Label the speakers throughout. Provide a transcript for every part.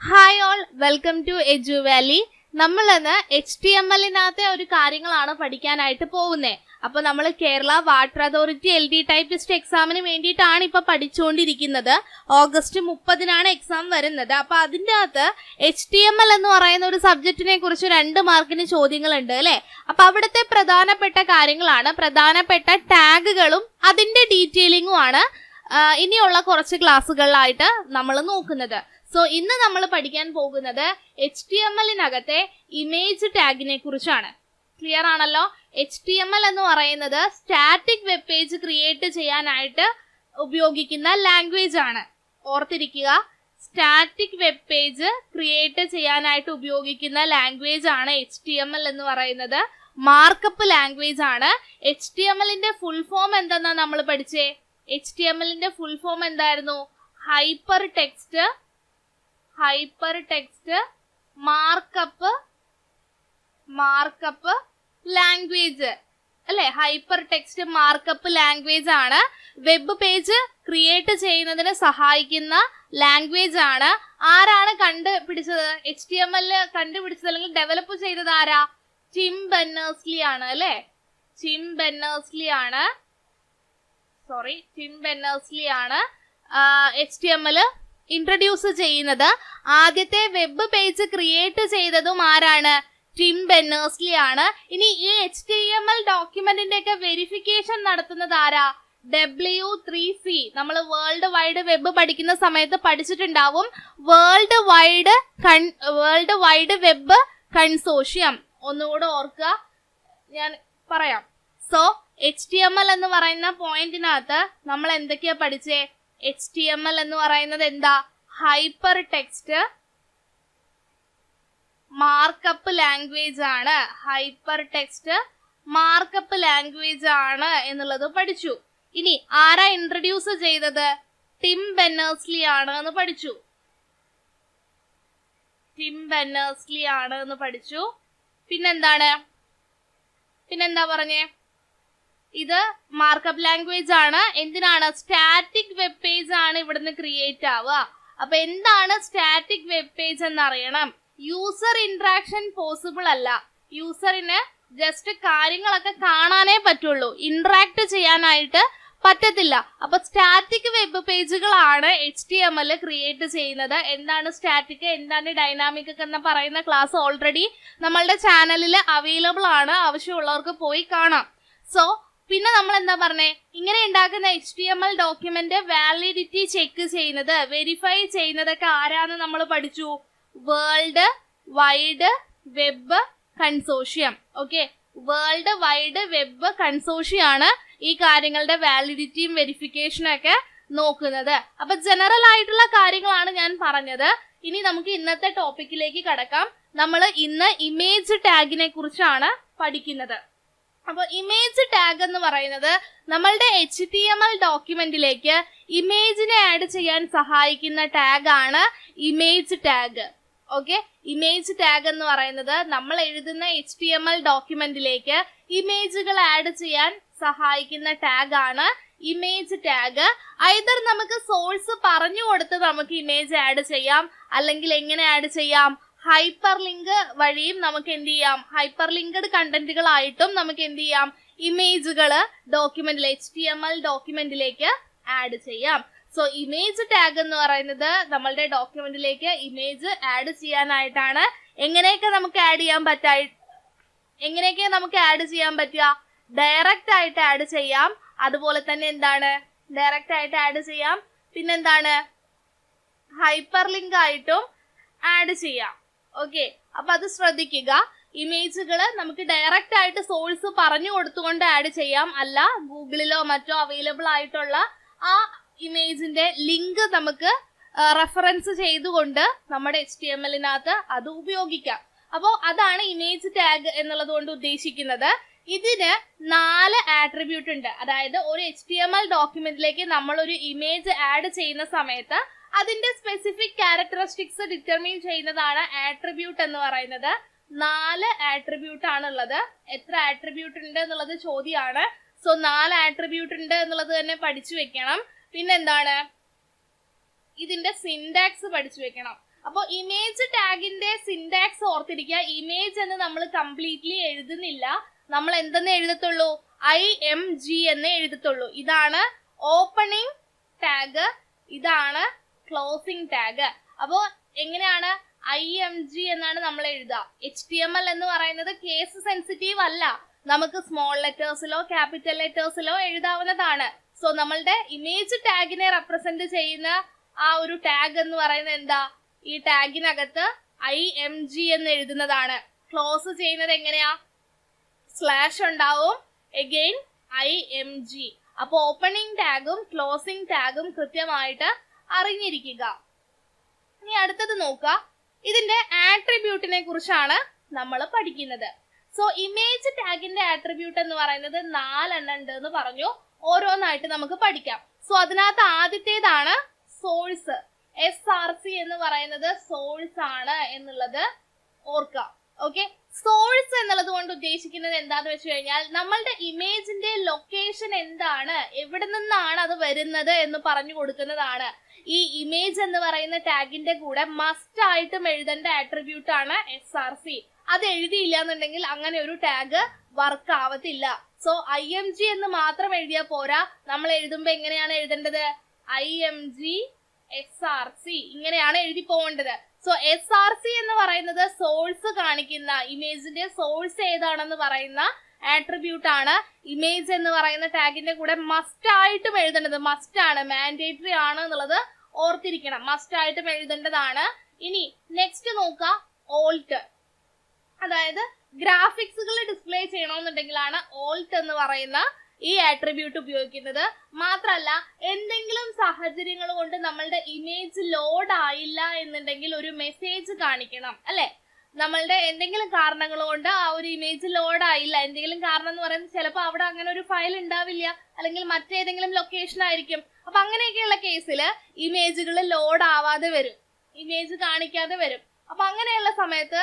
Speaker 1: Hi all, welcome to Edu Valley. നമ്മളിന്ന് HTML-നകത്തെ ഒരു കാര്യങ്ങളാണ് പഠിക്കാനായിട്ട് പോകുന്നത്. അപ്പൊ നമ്മൾ Kerala water authority LD typist എക്സാമിന് വേണ്ടിയിട്ടാണ് ഇപ്പൊ പഠിച്ചുകൊണ്ടിരിക്കുന്നത്. ഓഗസ്റ്റ് 30-നാണ് എക്സാം വരുന്നത്. അപ്പൊ അതിൻ്റെ അകത്ത് HTML എന്ന് പറയുന്ന ഒരു സബ്ജക്റ്റിനെ കുറിച്ച് 2 മാർക്കിന് ചോദ്യങ്ങളുണ്ട് അല്ലെ. അപ്പൊ അവിടുത്തെ പ്രധാനപ്പെട്ട കാര്യങ്ങളാണ്, പ്രധാനപ്പെട്ട ടാഗുകളും അതിന്റെ ഡീറ്റെയിലിംഗും ആണ് ഇനിയുള്ള കുറച്ച് ക്ലാസ്സുകളിലായിട്ട് നമ്മൾ നോക്കുന്നത്. സോ ഇന്ന് നമ്മൾ പഠിക്കാൻ പോകുന്നത് HTML-നകത്തെ ഇമേജ് ടാഗിനെ കുറിച്ചാണ്. ക്ലിയർ ആണല്ലോ? HTML എന്ന് പറയുന്നത് സ്റ്റാറ്റിക് വെബ് പേജ് ക്രിയേറ്റ് ചെയ്യാനായിട്ട് ഉപയോഗിക്കുന്ന ലാംഗ്വേജ് ആണ്. ഓർത്തിരിക്കുക, സ്റ്റാറ്റിക് വെബ് പേജ് ക്രിയേറ്റ് ചെയ്യാനായിട്ട് ഉപയോഗിക്കുന്ന ലാംഗ്വേജ് ആണ് HTML എന്ന് പറയുന്നത്. മാർക്കപ്പ് ലാംഗ്വേജ് ആണ്. HTML-ന്റെ ഫുൾ ഫോം എന്താന്നാ നമ്മൾ പഠിച്ചേ? HTML-ന്റെ ഫുൾ ഫോം എന്തായിരുന്നു? ഹൈപ്പർ ടെക്സ്റ്റ് മാർക്കപ്പ് ലാംഗ്വേജ് അല്ലെ. ഹൈപ്പർ ടെക്സ്റ്റ് മാർക്കപ്പ് ലാംഗ്വേജ് ആണ്. വെബ് പേജ് ക്രിയേറ്റ് ചെയ്യുന്നതിന് സഹായിക്കുന്ന ലാംഗ്വേജ് ആണ്. ആരാണ് കണ്ടുപിടിച്ചത്? HTML കണ്ടുപിടിച്ചത് അല്ലെങ്കിൽ ഡെവലപ്പ് ചെയ്തത് ആരാ? ടിം ബെർണേഴ്സ്-ലീ ആണ് അല്ലെ. ടിം ബെർണേഴ്സ്-ലീ ആണ് HTML ഇൻട്രൊഡ്യൂസ് ചെയ്യുന്നത്. ആദ്യത്തെ വെബ് പേജ് ക്രിയേറ്റ് ചെയ്തതും ആരാണ്? ടിം ബെർണേഴ്സ്-ലീ ആണ്. ഇനി ഈ HTML ഡോക്യുമെന്റിന്റെ ഒക്കെ വെരിഫിക്കേഷൻ നടത്തുന്നത് ആരാ? W3C. നമ്മൾ വേൾഡ് വൈഡ് വെബ് പഠിക്കുന്ന സമയത്ത് പഠിച്ചിട്ടുണ്ടാവും. World wide web consortium. ഒന്നുകൂടെ ഓർക്കുക, ഞാൻ പറയാം. സോ HTML എന്ന് പറയുന്ന പോയിന്റിനകത്ത് നമ്മൾ എന്തൊക്കെയാ പഠിച്ചേ? HTML എന്ന് പറയുന്നത് എന്താ? ഹൈപ്പർ ടെക്സ്റ്റ് മാർക്കപ്പ് ലാംഗ്വേജ് ആണ്. ഹൈപ്പർ ടെക്സ്റ്റ് മാർക്കപ്പ് ലാംഗ്വേജ് ആണ് എന്നുള്ളത് പഠിച്ചു. ഇനി ആരാ ഇൻട്രൊഡ്യൂസ് ചെയ്തത്? ടിം ബെർണേഴ്സ്-ലീ ആണ് എന്ന് പഠിച്ചു. പിന്നെന്താ പറഞ്ഞേ? ഇത് മാർക്കപ്പ് ലാംഗ്വേജ് ആണ്. എന്തിനാണ്? സ്റ്റാറ്റിക് വെബ് പേജ് ആണ് ഇവിടുന്ന് ക്രിയേറ്റ് ആവുക. അപ്പൊ എന്താണ് സ്റ്റാറ്റിക് വെബ് പേജ് എന്നറിയണം. യൂസർ ഇന്ററാക്ഷൻ പോസിബിൾ അല്ല. യൂസറിന് ജസ്റ്റ് കാര്യങ്ങളൊക്കെ കാണാനേ പറ്റുള്ളൂ, ഇന്ററാക്ട് ചെയ്യാനായിട്ട് പറ്റത്തില്ല. അപ്പൊ സ്റ്റാറ്റിക് വെബ് പേജുകളാണ് HTML ക്രിയേറ്റ് ചെയ്യുന്നത്. എന്താണ് സ്റ്റാറ്റിക്, എന്താണ് ഡൈനാമിക് എന്ന് പറയുന്ന ക്ലാസ് ഓൾറെഡി നമ്മളുടെ ചാനലിൽ അവൈലബിൾ ആണ്. ആവശ്യമുള്ളവർക്ക് പോയി കാണാം. സോ പിന്നെ നമ്മൾ എന്താ പറഞ്ഞേ? ഇങ്ങനെ ഉണ്ടാക്കുന്ന HTML ഡോക്യുമെന്റ് വാലിഡിറ്റി ചെക്ക് ചെയ്യുന്നത്, വെരിഫൈ ചെയ്യുന്നതൊക്കെ ആരാന്ന് നമ്മൾ പഠിച്ചു? World wide web consortium. Okay, world wide web consortium ആണ് ഈ കാര്യങ്ങളുടെ വാലിഡിറ്റിയും വെരിഫിക്കേഷനും ഒക്കെ നോക്കുന്നത്. അപ്പൊ ജനറൽ ആയിട്ടുള്ള കാര്യങ്ങളാണ് ഞാൻ പറഞ്ഞത്. ഇനി നമുക്ക് ഇന്നത്തെ ടോപ്പിക്കിലേക്ക് കടക്കാം. നമ്മൾ ഇന്ന് ഇമേജ് ടാഗിനെ കുറിച്ചാണ് പഠിക്കുന്നത്. അപ്പൊ ഇമേജ് ടാഗ് എന്ന് പറയുന്നത് നമ്മളുടെ HTML ഡോക്യുമെന്റിലേക്ക് ഇമേജിനെ ആഡ് ചെയ്യാൻ സഹായിക്കുന്ന ടാഗ് ആണ് image tag. Okay, image tag എന്ന് പറയുന്നത് നമ്മൾ എഴുതുന്ന HTML ഡോക്യുമെന്റിലേക്ക് ഇമേജുകൾ ആഡ് ചെയ്യാൻ സഹായിക്കുന്ന ടാഗ് ആണ് ഇമേജ് ടാഗ്. ഐദർ നമുക്ക് സോഴ്സ് പറഞ്ഞു കൊടുത്ത് നമുക്ക് ഇമേജ് ആഡ് ചെയ്യാം, അല്ലെങ്കിൽ എങ്ങനെ ആഡ് ചെയ്യാം? ഹൈപ്പർ ലിങ്ക് വഴിയും നമുക്ക് എന്ത് ചെയ്യാം? ഹൈപ്പർ ലിങ്ക്ഡ് കണ്ടന്റുകളായിട്ടും നമുക്ക് എന്ത് ചെയ്യാം? ഇമേജുകൾ ഡോക്യുമെന്റിൽ HTML ഡോക്യുമെന്റിലേക്ക് ആഡ് ചെയ്യാം. സോ ഇമേജ് ടാഗ് എന്ന് പറയുന്നത് നമ്മളുടെ ഡോക്യുമെന്റിലേക്ക് ഇമേജ് ആഡ് ചെയ്യാനായിട്ടാണ്. എങ്ങനെയൊക്കെ നമുക്ക് ആഡ് ചെയ്യാൻ പറ്റുക? ഡയറക്റ്റ് ആയിട്ട് ആഡ് ചെയ്യാം. അതുപോലെ തന്നെ എന്താണ്? ഡയറക്റ്റ് ആയിട്ട് ആഡ് ചെയ്യാം. പിന്നെന്താണ്? ഹൈപ്പർ ലിങ്ക് ആയിട്ടും ആഡ് ചെയ്യാം. ഓക്കെ, അപ്പൊ അത് ശ്രദ്ധിക്കുക. ഇമേജുകൾ നമുക്ക് ഡയറക്റ്റ് ആയിട്ട് സോഴ്സ് പറഞ്ഞു കൊടുത്തുകൊണ്ട് ആഡ് ചെയ്യാം. അല്ല, ഗൂഗിളിലോ മറ്റോ അവൈലബിൾ ആയിട്ടുള്ള ആ ഇമേജിന്റെ ലിങ്ക് നമുക്ക് റെഫറൻസ് ചെയ്തുകൊണ്ട് നമ്മുടെ HTML-നകത്ത് അത് ഉപയോഗിക്കാം. അപ്പോ അതാണ് ഇമേജ് ടാഗ് എന്നുള്ളത് കൊണ്ട് ഉദ്ദേശിക്കുന്നത്. ഇതിന് 4 ആട്രിബ്യൂട്ട് ഉണ്ട്. അതായത് ഒരു HTML ഡോക്യുമെന്റിലേക്ക് നമ്മൾ ഒരു ഇമേജ് ആഡ് ചെയ്യുന്ന സമയത്ത് അതിന്റെ സ്പെസിഫിക് ക്യാരക്ടറിസ്റ്റിക്സ് ഡിറ്റർമിൻ ചെയ്യുന്നതാണ് ആട്രിബ്യൂട്ട് എന്ന് പറയുന്നത്. 4 ആട്രിബ്യൂട്ട് ആണുള്ളത്. എത്ര ആട്രിബ്യൂട്ട് ഉണ്ട് എന്നുള്ളത് ചോദ്യമാണ്. സോ 4 ആട്രിബ്യൂട്ട് ഉണ്ട് എന്നുള്ളത് തന്നെ പഠിച്ചു വെക്കണം. പിന്നെന്താണ്? ഇതിന്റെ സിന്റാക്സ് പഠിച്ചു വെക്കണം. അപ്പൊ ഇമേജ് ടാഗിന്റെ സിന്റാക്സ് ഓർത്തിരിക്കുക. ഇമേജ് എന്ന് നമ്മൾ കംപ്ലീറ്റ്ലി എഴുതുന്നില്ല, നമ്മൾ എന്തെന്ന് എഴുതത്തുള്ളൂ, IMG എന്ന് എഴുതത്തുള്ളൂ. ഇതാണ് ഓപ്പണിംഗ് ടാഗ്, ഇതാണ് ക്ലോസിംഗ് ടാഗ്. അപ്പോ എങ്ങനെയാണ് IMG എന്നാണ് നമ്മൾ എഴുതുക. HTML എന്ന് പറയുന്നത് കേസ് സെൻസിറ്റീവ് അല്ല, നമുക്ക് സ്മോൾ ലെറ്റേഴ്സിലോ ക്യാപിറ്റൽ ലെറ്റേഴ്സിലോ എഴുതാവുന്നതാണ്. സോ നമ്മളുടെ ഇമേജ് ടാഗിനെ റെപ്രസെന്റ് ചെയ്യുന്ന ആ ഒരു ടാഗ് എന്ന് പറയുന്നത് എന്താ, ഈ ടാഗിനകത്ത് IMG എന്ന് എഴുതുന്നതാണ്. ക്ലോസ് ചെയ്യുന്നത് എങ്ങനെയാ, സ്ലാഷ് ഉണ്ടാവും, അഗെയിൻ IMG. അപ്പൊ ഓപ്പണിംഗ് ടാഗും ക്ലോസിംഗ് ടാഗും കൃത്യമായിട്ട് അറിഞ്ഞിരിക്കുക. ഇനി അടുത്തത് നോക്കുക, ഇതിന്റെ ആട്രിബ്യൂട്ടിനെ കുറിച്ചാണ് നമ്മൾ പഠിക്കുന്നത്. സോ ഇമേജ് ടാഗിന്റെ ആട്രിബ്യൂട്ട് എന്ന് പറയുന്നത് 4 എണ്ണം ഉണ്ട് എന്ന് പറഞ്ഞു. ഓരോന്നായിട്ട് നമുക്ക് പഠിക്കാം. സോ അതിനകത്ത് ആദ്യത്തേതാണ് സോഴ്സ്. SRC എന്ന് പറയുന്നത് സോഴ്സ് ആണ് എന്നുള്ളത് ഓർക്കുക. ഓക്കെ, സോഴ്സ് എന്നുള്ളത് കൊണ്ട് ഉദ്ദേശിക്കുന്നത് എന്താന്ന് വെച്ച് കഴിഞ്ഞാൽ നമ്മളുടെ ഇമേജിന്റെ ലൊക്കേഷൻ എന്താണ്, എവിടെ നിന്നാണ് അത് വരുന്നത് എന്ന് പറഞ്ഞു കൊടുക്കുന്നതാണ്. ഈ ഇമേജ് എന്ന് പറയുന്ന ടാഗിന്റെ കൂടെ മസ്റ്റ് ആയിട്ടും എഴുതേണ്ട ആട്രിബ്യൂട്ട് ആണ് SRC. അത് എഴുതിയില്ല എന്നുണ്ടെങ്കിൽ അങ്ങനെ ഒരു ടാഗ് വർക്ക് ആവത്തില്ല. സോ IMG എന്ന് മാത്രം എഴുതിയാൽ പോരാ, നമ്മൾ എഴുതുമ്പോ എങ്ങനെയാണ് എഴുതേണ്ടത്, IMG SRC ഇങ്ങനെയാണ് എഴുതി പോകേണ്ടത്. സോ SRC എന്ന് പറയുന്നത് സോഴ്സ് കാണിക്കുന്ന, ഇമേജിന്റെ സോഴ്സ് ഏതാണെന്ന് പറയുന്ന ആട്രിബ്യൂട്ട് ആണ്. ഇമേജ് എന്ന് പറയുന്ന ടാഗിന്റെ കൂടെ മസ്റ്റ് ആയിട്ടും എഴുതേണ്ടത്, മസ്റ്റ് ആണ്, മാൻഡേറ്ററി ആണ് എന്നുള്ളത് ഓർത്തിരിക്കണം, മസ്റ്റ് ആയിട്ടും എഴുതേണ്ടതാണ്. ഇനി നെക്സ്റ്റ് നോക്കുക, ഓൾട്ട്. അതായത് ഗ്രാഫിക്സുകൾ ഡിസ്പ്ലേ ചെയ്യണമെന്നുണ്ടെങ്കിലാണ് ഓൾട്ട് എന്ന് പറയുന്ന ഈ ആട്രിബ്യൂട്ട് ഉപയോഗിക്കുന്നത്. മാത്രല്ല എന്തെങ്കിലും സാഹചര്യങ്ങൾ കൊണ്ട് നമ്മളുടെ ഇമേജ് ലോഡ് ആയില്ല എന്നുണ്ടെങ്കിൽ ഒരു മെസ്സേജ് കാണിക്കണം, അല്ലെ? നമ്മളുടെ എന്തെങ്കിലും കാരണങ്ങൾ കൊണ്ട് ആ ഒരു ഇമേജ് ലോഡ് ആയില്ല, എന്തെങ്കിലും കാരണം എന്ന് പറയുന്നത് ചിലപ്പോൾ അവിടെ അങ്ങനെ ഒരു ഫയൽ ഉണ്ടാവില്ല, അല്ലെങ്കിൽ മറ്റേതെങ്കിലും ലൊക്കേഷൻ ആയിരിക്കും. അപ്പൊ അങ്ങനെയൊക്കെയുള്ള കേസിൽ ഇമേജുകൾ ലോഡ് ആവാതെ വരും, ഇമേജ് കാണിക്കാതെ വരും. അപ്പൊ അങ്ങനെയുള്ള സമയത്ത്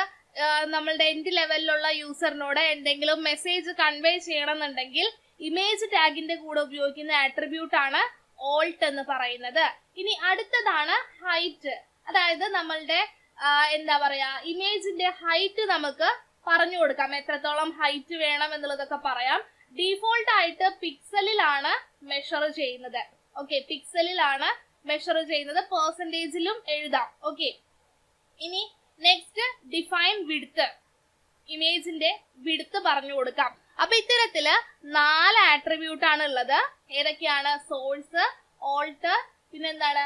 Speaker 1: നമ്മളുടെ എൻഡ് ലെവലിലുള്ള യൂസറിനോട് എന്തെങ്കിലും മെസ്സേജ് കൺവേ ചെയ്യണമെന്നുണ്ടെങ്കിൽ ഇമേജ് ടാഗിന്റെ കൂടെ ഉപയോഗിക്കുന്ന ആട്രിബ്യൂട്ട് ആണ് ഓൾട്ട് എന്ന് പറയുന്നത്. ഇനി അടുത്തതാണ് ഹൈറ്റ്. അതായത് നമ്മളുടെ എന്താ പറയാ, ഇമേജിന്റെ ഹൈറ്റ് നമുക്ക് പറഞ്ഞു കൊടുക്കാം, എത്രത്തോളം ഹൈറ്റ് വേണം എന്നുള്ളതൊക്കെ പറയാം. ഡീഫോൾട്ട് ആയിട്ട് പിക്സലിലാണ് മെഷർ ചെയ്യുന്നത്. ഓക്കെ, പിക്സലിലാണ് മെഷർ ചെയ്യുന്നത്, പെർസെന്റേജിലും എഴുതാം. ഓക്കെ, ഇനി നെക്സ്റ്റ് ഡിഫൈൻ വിഡ്ത്ത്, ഇമേജിന്റെ വിഡ്ത്ത് പറഞ്ഞു കൊടുക്കാം. അപ്പൊ ഇത്തരത്തില് 4 ആട്രിബ്യൂട്ട് ആണ് ഉള്ളത്. ഏതൊക്കെയാണ്, സോഴ്സ്, ഓൾട്ട്, പിന്നെന്താണ്,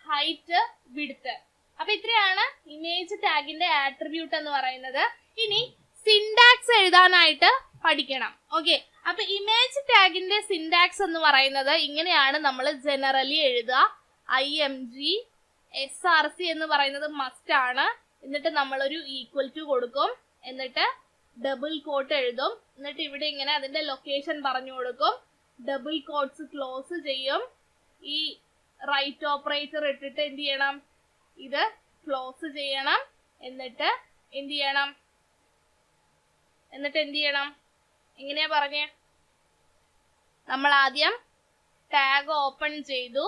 Speaker 1: ഹൈറ്റ്, വിഡ്ത്ത്. അപ്പൊ ഇത്രയാണ് ഇമേജ് ടാഗിന്റെ ആട്രിബ്യൂട്ട് എന്ന് പറയുന്നത്. ഇനി സിന്റാക്സ് എഴുതാനായിട്ട് പഠിക്കണം. ഓക്കെ, അപ്പൊ ഇമേജ് ടാഗിന്റെ സിന്റാക്സ് എന്ന് പറയുന്നത് ഇങ്ങനെയാണ് നമ്മൾ ജനറലി എഴുതുക. IMG SRC എന്ന് പറയുന്നത് മസ്റ്റ് ആണ്, എന്നിട്ട് നമ്മളൊരു ഈക്വൽ ടു കൊടുക്കും, എന്നിട്ട് ഡബിൾ കോട്ട് എഴുതും, എന്നിട്ട് ഇവിടെ ഇങ്ങനെ അതിന്റെ ലൊക്കേഷൻ പറഞ്ഞു കൊടുക്കും, ഡബിൾ കോട്ട്സ് ക്ലോസ് ചെയ്യും, ഈ റൈറ്റ് ഓപ്പറേറ്റർ ഇട്ടിട്ട് എന്ത് ചെയ്യണം, ഇത് ക്ലോസ് ചെയ്യണം, എന്നിട്ട് എന്ത് ചെയ്യണം, എങ്ങനെയാ പറഞ്ഞേ, നമ്മൾ ആദ്യം ടാഗ് ഓപ്പൺ ചെയ്തു,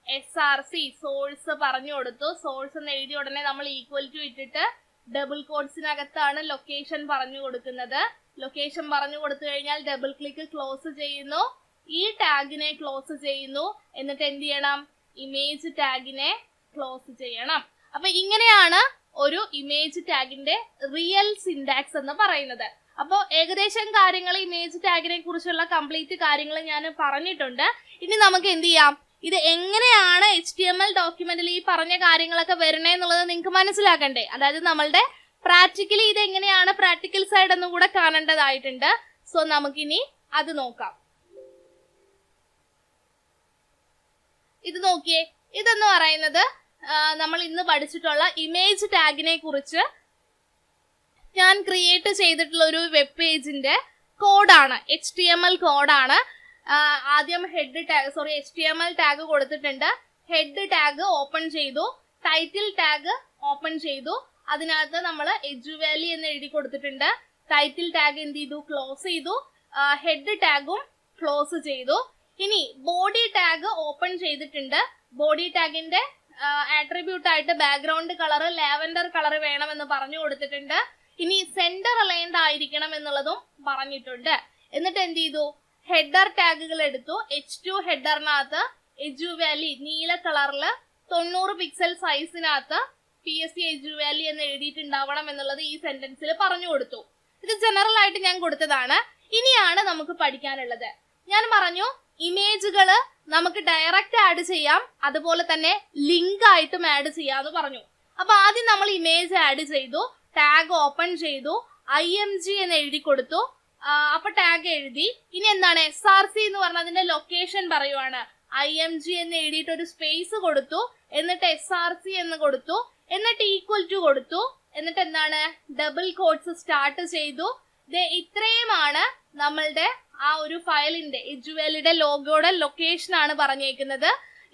Speaker 1: SRC സോഴ്സ് പറഞ്ഞു കൊടുത്തു, സോഴ്സ് എന്ന് എഴുതിയ ഉടനെ നമ്മൾ ഈക്വൽ ടു ഇട്ടിട്ട് ഡബിൾ കോട്ട്സിനകത്താണ് ലൊക്കേഷൻ പറഞ്ഞു കൊടുക്കുന്നത്. ലൊക്കേഷൻ പറഞ്ഞു കൊടുത്തു കഴിഞ്ഞാൽ ഡബിൾ ക്ലിക്ക് ക്ലോസ് ചെയ്യുന്നു, ഈ ടാഗിനെ ക്ലോസ് ചെയ്യുന്നു, എന്നിട്ട് എന്ത് ചെയ്യണം, ഇമേജ് ടാഗിനെ ക്ലോസ് ചെയ്യണം. അപ്പൊ ഇങ്ങനെയാണ് ഒരു ഇമേജ് ടാഗിന്റെ റിയൽ സിന്റാക്സ് എന്ന് പറയുന്നത്. അപ്പോൾ ഏകദേശം കാര്യങ്ങൾ ഇമേജ് ടാഗിനെ കുറിച്ചുള്ള കംപ്ലീറ്റ് കാര്യങ്ങൾ ഞാൻ പറഞ്ഞിട്ടുണ്ട്. ഇനി നമുക്ക് എന്ത് ചെയ്യാം, ഇത് എങ്ങനെയാണ് HTML ഡോക്യുമെന്റിൽ ഈ പറഞ്ഞ കാര്യങ്ങളൊക്കെ വരണേ എന്നുള്ളത് നിങ്ങൾക്ക് മനസ്സിലാക്കണ്ടേ. അതായത് നമ്മളുടെ പ്രാക്ടിക്കലി ഇത് എങ്ങനെയാണ് പ്രാക്ടിക്കൽ സൈഡ് എന്നും കൂടെ കാണേണ്ടതായിട്ടുണ്ട്. സോ നമുക്കിനി അത് നോക്കാം. ഇത് നോക്കിയേ, ഇതെന്ന് പറയുന്നത് നമ്മൾ ഇന്ന് പഠിച്ചിട്ടുള്ള ഇമേജ് ടാഗിനെ കുറിച്ച് ഞാൻ ക്രിയേറ്റ് ചെയ്തിട്ടുള്ള ഒരു വെബ് പേജിന്റെ കോഡാണ്, HTML കോഡാണ്. ആദ്യം ഹെഡ് ടാഗ് HTML ടാഗ് കൊടുത്തിട്ടുണ്ട്. ഹെഡ് ടാഗ് ഓപ്പൺ ചെയ്തു, ടൈറ്റിൽ ടാഗ് ഓപ്പൺ ചെയ്തു, അതിനകത്ത് നമ്മൾ എഡ്ജുവാലി എന്ന് എഴുതി കൊടുത്തിട്ടുണ്ട്. ടൈറ്റിൽ ടാഗ് എന്ത് ചെയ്തു, ക്ലോസ് ചെയ്തു, ഹെഡ് ടാഗും ക്ലോസ് ചെയ്തു. ഇനി ബോഡി ടാഗ് ഓപ്പൺ ചെയ്തിട്ടുണ്ട്. ബോഡി ടാഗിന്റെ ആട്രിബ്യൂട്ട് ആയിട്ട് ബാക്ക്ഗ്രൗണ്ട് കളർ ലാവൻഡർ കളർ വേണമെന്ന് പറഞ്ഞു കൊടുത്തിട്ടുണ്ട്. ഇനി സെന്റർ അലൈൻഡ് ആയിരിക്കണം എന്നുള്ളതും പറഞ്ഞിട്ടുണ്ട്. എന്നിട്ട് എന്ത് ചെയ്തു, ഹെഡർ ടാഗുകൾ എടുത്തു. H2 ഹെഡറിനകത്ത് എജുവാലി നീല കളറില് 90 പിക്സൽ സൈസിനകത്ത് PSC എജുവാലി എന്ന് എഴുതിയിട്ടുണ്ടാവണം എന്നുള്ളത് ഈ സെന്റൻസിൽ പറഞ്ഞു കൊടുത്തു. ഇത് ജനറൽ ആയിട്ട് ഞാൻ കൊടുത്തതാണ്. ഇനിയാണ് നമുക്ക് പഠിക്കാനുള്ളത്. ഞാൻ പറഞ്ഞു ഇമേജുകള് നമുക്ക് ഡയറക്റ്റ് ആഡ് ചെയ്യാം, അതുപോലെ തന്നെ ലിങ്ക് ആയിട്ടും ആഡ് ചെയ്യാന്ന് പറഞ്ഞു. അപ്പൊ ആദ്യം നമ്മൾ ഇമേജ് ആഡ് ചെയ്തു, ടാഗ് ഓപ്പൺ ചെയ്തു, IMG എന്ന് എഴുതി കൊടുത്തു. അപ്പൊ ടാഗ് എഴുതി. ഇനി എന്താണ് SRC എന്ന് പറഞ്ഞ അതിന്റെ ലൊക്കേഷൻ പറയുവാണ്. IMG എന്ന് എഴുതിയിട്ട് ഒരു സ്പേസ് കൊടുത്തു, എന്നിട്ട് SRC എന്ന് കൊടുത്തു, എന്നിട്ട് ഈക്വൽ ടു കൊടുത്തു, എന്നിട്ട് എന്താണ് ഡബിൾ കോട്ട്സ് സ്റ്റാർട്ട് ചെയ്തു. ഇത്രയുമാണ് നമ്മളുടെ ആ ഒരു ഫയലിന്റെ എജുവലിയുടെ ലോഗോയുടെ ലൊക്കേഷൻ ആണ് പറഞ്ഞേക്കുന്നത്.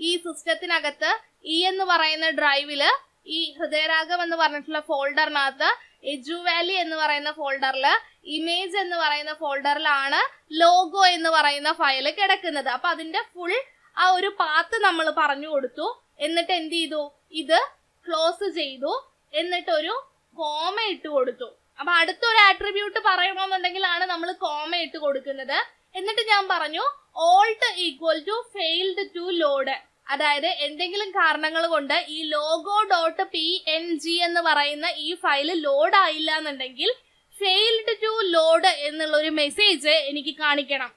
Speaker 1: ഈ സിസ്റ്റത്തിനകത്ത് E എന്ന് പറയുന്ന ഡ്രൈവില് ഈ ഹൃദയരാഗം എന്ന് പറഞ്ഞിട്ടുള്ള ഫോൾഡറിനകത്ത് എജുവാലി എന്ന് പറയുന്ന ഫോൾഡറില് ഇമേജ് എന്ന് പറയുന്ന ഫോൾഡറിലാണ് ലോഗോ എന്ന് പറയുന്ന ഫയൽ കിടക്കുന്നത്. അപ്പൊ അതിന്റെ ഫുൾ ആ ഒരു പാത്ത് നമ്മൾ പറഞ്ഞു കൊടുത്തു. എന്നിട്ട് എന്ത് ചെയ്തു, ഇത് ക്ലോസ് ചെയ്തു, എന്നിട്ട് ഒരു കോമ ഇട്ട് കൊടുത്തു. അപ്പൊ അടുത്തൊരു ആട്രിബ്യൂട്ട് പറയണമെന്നുണ്ടെങ്കിലാണ് നമ്മൾ കോമ ഇട്ട് കൊടുക്കുന്നത്. എന്നിട്ട് ഞാൻ പറഞ്ഞു alt equal to failed to load. അതായത് എന്തെങ്കിലും കാരണങ്ങൾ കൊണ്ട് ഈ ലോഗോ ഡോട്ട് PNG എന്ന് പറയുന്ന ഈ ഫയല് ലോഡ് ആയില്ല എന്നുണ്ടെങ്കിൽ ഫെയിൽഡ് ടു ലോഡ് എന്നുള്ള ഒരു മെസ്സേജ് എനിക്ക് കാണിക്കണം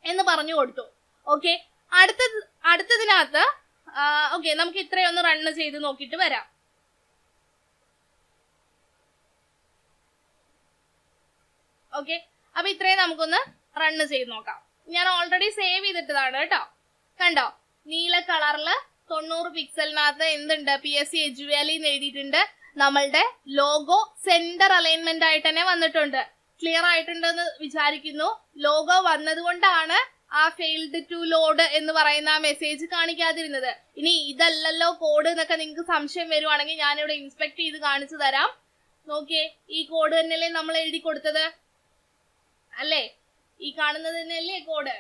Speaker 1: എന്ന് പറഞ്ഞു കൊടുത്തു. ഓക്കെ, അടുത്തതിനകത്ത് ഓക്കെ നമുക്ക് ഇത്രയൊന്ന് റൺ ചെയ്ത് നോക്കിയിട്ട് വരാം. ഓക്കെ, അപ്പൊ ഇത്രയും നമുക്കൊന്ന് റൺ ചെയ്ത് നോക്കാം. ഞാൻ ഓൾറെഡി സേവ് ചെയ്തിട്ടതാണ് കേട്ടോ. കണ്ടോ, നീല കളറില് 90 പിക്സലിനകത്ത് എന്തുണ്ട്, PSC എജുവാലി എന്ന് എഴുതിയിട്ടുണ്ട്. നമ്മളുടെ ലോഗോ സെന്റർ അലൈൻമെന്റ് ആയിട്ട് തന്നെ വന്നിട്ടുണ്ട്. ക്ലിയർ ആയിട്ടുണ്ടെന്ന് വിചാരിക്കുന്നു. ലോഗോ വന്നത് കൊണ്ടാണ് ആ ഫെയിൽഡ് ടു ലോഡ് എന്ന് പറയുന്ന ആ മെസ്സേജ് കാണിക്കാതിരുന്നത്. ഇനി ഇതല്ലല്ലോ കോഡ് എന്നൊക്കെ നിങ്ങൾക്ക് സംശയം വരുവാണെങ്കിൽ ഞാനിവിടെ ഇൻസ്പെക്ട് ചെയ്ത് കാണിച്ചു തരാം. നോക്കിയേ, ഈ കോഡ് തന്നെയല്ലേ നമ്മൾ എഴുതി കൊടുത്തത് അല്ലേ? ഈ കാണുന്നത് തന്നെയല്ലേ കോഡ്?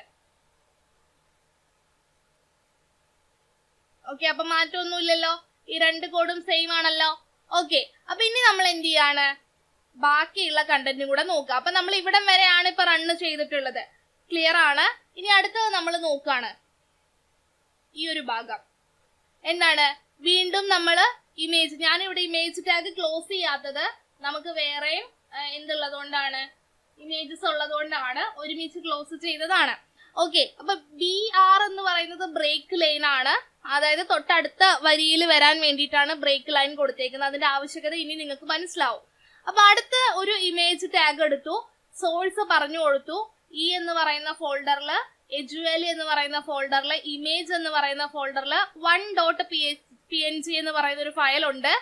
Speaker 1: ഓക്കെ, അപ്പൊ മാറ്റമൊന്നുമില്ലല്ലോ, ഈ രണ്ട് കോഡും സെയിം ആണല്ലോ. ഓക്കെ, അപ്പൊ ഇനി നമ്മൾ എന്ത് ചെയ്യാണ്, ബാക്കിയുള്ള കണ്ടന്റും കൂടെ നോക്കുക. അപ്പൊ നമ്മൾ ഇവിടം വരെയാണ് ഇപ്പൊ റൺ ചെയ്തിട്ടുള്ളത്. ക്ലിയർ ആണ്. ഇനി അടുത്തത് നമ്മൾ നോക്കാണ് ഈ ഒരു ഭാഗം. എന്താണ്, വീണ്ടും നമ്മള് ഇമേജ്, ഞാനിവിടെ ഇമേജ് ടാഗ് ക്ലോസ് ചെയ്യാത്തത് നമുക്ക് വേറെയും എന്തുള്ളത് കൊണ്ടാണ്, ഇമേജസ് ഉള്ളത് കൊണ്ടാണ് ഒരുമിച്ച് ക്ലോസ് ചെയ്തതാണ്. ഓക്കെ, അപ്പൊ BR എന്ന് പറയുന്നത് ബ്രേക്ക് ലൈൻ ആണ്. അതായത് തൊട്ടടുത്ത വരിയിൽ വരാൻ വേണ്ടിയിട്ടാണ് ബ്രേക്ക് ലൈൻ കൊടുത്തേക്കുന്നത്. അതിന്റെ ആവശ്യകത ഇനി നിങ്ങൾക്ക് മനസ്സിലാവും. അപ്പൊ അടുത്ത ഒരു ഇമേജ് ടാഗ് എടുത്തു, സോഴ്സ് പറഞ്ഞു കൊടുത്തു. E എന്ന് പറയുന്ന ഫോൾഡറില്, എജുവാലി എന്ന് പറയുന്ന ഫോൾഡറില്, ഇമേജ് എന്ന് പറയുന്ന ഫോൾഡറില് 1.png എന്ന് പറയുന്ന ഒരു ഫയൽ ഉണ്ട്,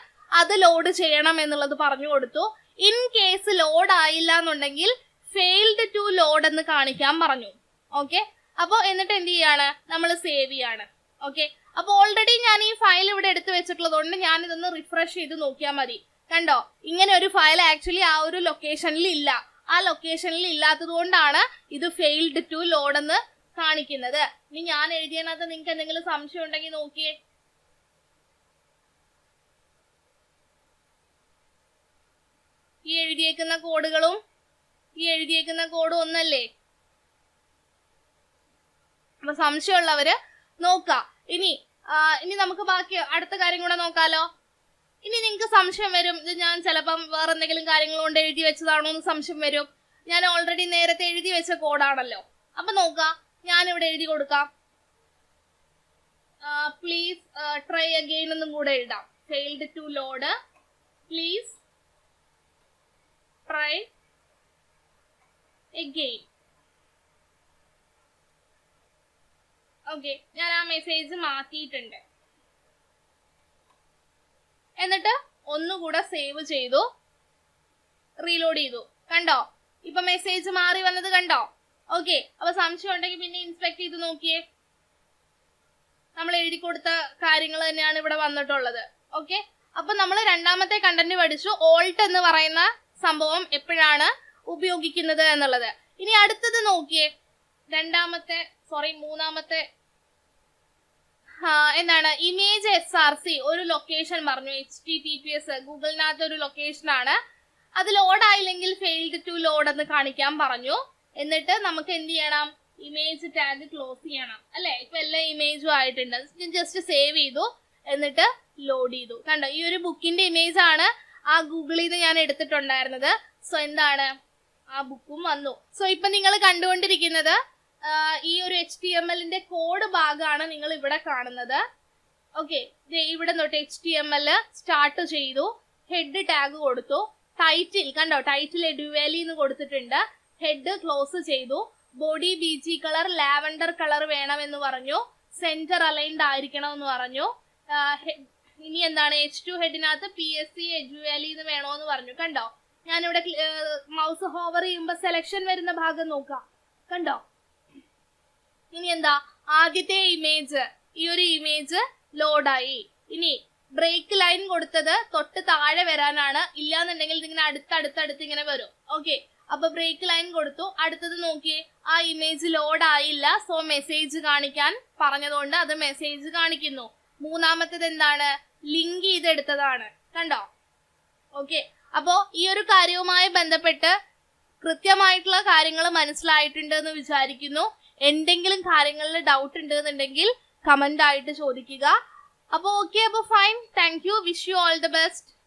Speaker 1: അത് ലോഡ് ചെയ്യണം എന്നുള്ളത് പറഞ്ഞു കൊടുത്തു. ഇൻ കേസ് ലോഡ് ആയില്ല എന്നുണ്ടെങ്കിൽ ഫെയിൽഡ് ടു ലോഡ് എന്ന് കാണിക്കാൻ പറഞ്ഞു. ഓക്കെ, അപ്പൊ എന്നിട്ട് എന്ത് ചെയ്യാണ്, നമ്മൾ സേവ് ചെയ്യാണ്. ഓക്കെ, അപ്പൊ ഓൾറെഡി ഞാൻ ഈ ഫയൽ ഇവിടെ എടുത്തു വെച്ചിട്ടുള്ളത് കൊണ്ട് ഞാൻ ഇതൊന്ന് റിഫ്രഷ് ചെയ്ത് നോക്കിയാൽ മതി. കണ്ടോ, ഇങ്ങനെ ഒരു ഫയൽ ആക്ച്വലി ആ ഒരു ലൊക്കേഷനിൽ ഇല്ല. ആ ലൊക്കേഷനിൽ ഇല്ലാത്തത് കൊണ്ടാണ് ഇത് ഫെയിൽഡ് ടു ലോഡ് എന്ന് കാണിക്കുന്നത്. ഇനി ഞാൻ എഴുതിയതിനകത്ത് നിങ്ങൾക്ക് എന്തെങ്കിലും സംശയം ഉണ്ടെങ്കിൽ നോക്കിയേ. ഈ എഴുതിയേക്കുന്ന കോഡുകളും ഈ എഴുതിയേക്കുന്ന കോഡും ഒന്നല്ലേ? അപ്പൊ സംശയമുള്ളവര് നോക്കാം. ഇനി നമുക്ക് ബാക്കി അടുത്ത കാര്യം കൂടെ നോക്കാലോ. ഇനി നിങ്ങൾക്ക് സംശയം വരും, ഇത് ഞാൻ ചിലപ്പം വേറെ എന്തെങ്കിലും കാര്യങ്ങൾ കൊണ്ട് എഴുതി വെച്ചതാണോ എന്ന് സംശയം വരും. ഞാൻ ഓൾറെഡി നേരത്തെ എഴുതി വെച്ച കോഡാണല്ലോ. അപ്പൊ നോക്കാം, ഞാനിവിടെ എഴുതി കൊടുക്കാം. പ്ലീസ് ട്രൈ അഗെയിൻ എന്നും കൂടെ എഴുതാം. Failed to load, please try again. Okay, ഞാൻ ആ മെസ്സേജ് മാറ്റിയിട്ടുണ്ട്. എന്നിട്ട് ഒന്നുകൂടെ സേവ് ചെയ്തു, റീലോഡ് ചെയ്തു. കണ്ടോ, ഇപ്പൊ മെസ്സേജ് മാറി വന്നത് കണ്ടോ? ഓക്കെ, അപ്പൊ സംശയം ഉണ്ടെങ്കിൽ പിന്നെ ഇൻസ്പെക്ട് ചെയ്ത് നോക്കിയേ. നമ്മൾ എഴുതി കൊടുത്ത കാര്യങ്ങൾ തന്നെയാണ് ഇവിടെ വന്നിട്ടുള്ളത്. ഓക്കെ, അപ്പൊ നമ്മൾ രണ്ടാമത്തെ കണ്ടന്റ് പഠിച്ചു, ഓൾട്ട് എന്ന് പറയുന്ന സംഭവം എപ്പോഴാണ് ഉപയോഗിക്കുന്നത് എന്നുള്ളത്. ഇനി അടുത്തത് നോക്കിയേ, മൂന്നാമത്തെ എന്താണ് ഇമേജ് SRC ഒരു ലൊക്കേഷൻ പറഞ്ഞു, HTTPS ഗൂഗിളിനകത്ത് ഒരു ലൊക്കേഷൻ ആണ്. അത് ലോഡ് ആയില്ലെങ്കിൽ ഫെയിൽഡ് ടു ലോഡ് എന്ന് കാണിക്കാൻ പറഞ്ഞു. എന്നിട്ട് നമുക്ക് എന്ത് ചെയ്യണം, ഇമേജ് ടാഗ് ക്ലോസ് ചെയ്യണം അല്ലെ. ഇപ്പൊ എല്ലാ ഇമേജും ആയിട്ടുണ്ട്. ജസ്റ്റ് സേവ് ചെയ്തു എന്നിട്ട് ലോഡ് ചെയ്തു. കണ്ടോ, ഈ ഒരു ബുക്കിന്റെ ഇമേജ് ആണ് ആ ഗൂഗിളിൽ നിന്ന് ഞാൻ എടുത്തിട്ടുണ്ടായിരുന്നത്. സോ എന്താണ്, ആ ബുക്കും വന്നു. സോ ഇപ്പൊ നിങ്ങൾ കണ്ടുകൊണ്ടിരിക്കുന്നത് ഈ ഒരു HTML കോഡ് ഭാഗമാണ് നിങ്ങൾ ഇവിടെ കാണുന്നത്. ഓക്കെ, ഇവിടെ തൊട്ട് HTML സ്റ്റാർട്ട് ചെയ്തു, ഹെഡ് ടാഗ് കൊടുത്തു, ടൈറ്റിൽ കണ്ടോ, ടൈറ്റിൽ എഡ്യൂവാലി എന്ന് കൊടുത്തിട്ടുണ്ട്, ഹെഡ് ക്ലോസ് ചെയ്തു, body BG colour lavender colour വേണമെന്ന് പറഞ്ഞു, സെന്റർ അലൈൻഡ് ആയിരിക്കണം എന്ന് പറഞ്ഞു. ഇനി എന്താണ്, H2 ഹെഡിനകത്ത് PSC എഡ്യൂവാലി എന്ന് വേണോന്ന് പറഞ്ഞു. കണ്ടോ, ഞാനിവിടെ മൗസ് ഹോവർ ചെയ്യുമ്പോ സെലക്ഷൻ വരുന്ന ഭാഗം നോക്കാം. കണ്ടോ, ഇനി എന്താ, ആദ്യത്തെ ഇമേജ്, ഈ ഒരു ഇമേജ് ലോഡായി. ഇനി ബ്രേക്ക് ലൈൻ കൊടുത്തത് തൊട്ട് താഴെ വരാനാണ്, ഇല്ലാന്നുണ്ടെങ്കിൽ ഇതിങ്ങനെ അടുത്തടുത്ത് ഇങ്ങനെ വരും. ഓക്കെ, അപ്പൊ ബ്രേക്ക് ലൈൻ കൊടുത്തു. അടുത്തത് നോക്കിയേ, ആ ഇമേജ് ലോഡ് ആയില്ല. സോ മെസ്സേജ് കാണിക്കാൻ പറഞ്ഞതുകൊണ്ട് അത് മെസ്സേജ് കാണിക്കുന്നു. മൂന്നാമത്തേത് എന്താണ്, ലിങ്ക് ചെയ്തെടുത്തതാണ്. കണ്ടോ, ഓക്കെ. അപ്പോ ഈ ഒരു കാര്യവുമായി ബന്ധപ്പെട്ട് കൃത്യമായിട്ടുള്ള കാര്യങ്ങൾ മനസ്സിലായിട്ടുണ്ട് എന്ന് വിചാരിക്കുന്നു. എന്തെങ്കിലും കാര്യങ്ങളിൽ ഡൗട്ട് ഉണ്ടെന്നുണ്ടെങ്കിൽ കമന്റ് ആയിട്ട് ചോദിക്കുക. അപ്പൊ ഓക്കെ, അപ്പൊ fine, thank you, wish you all the best.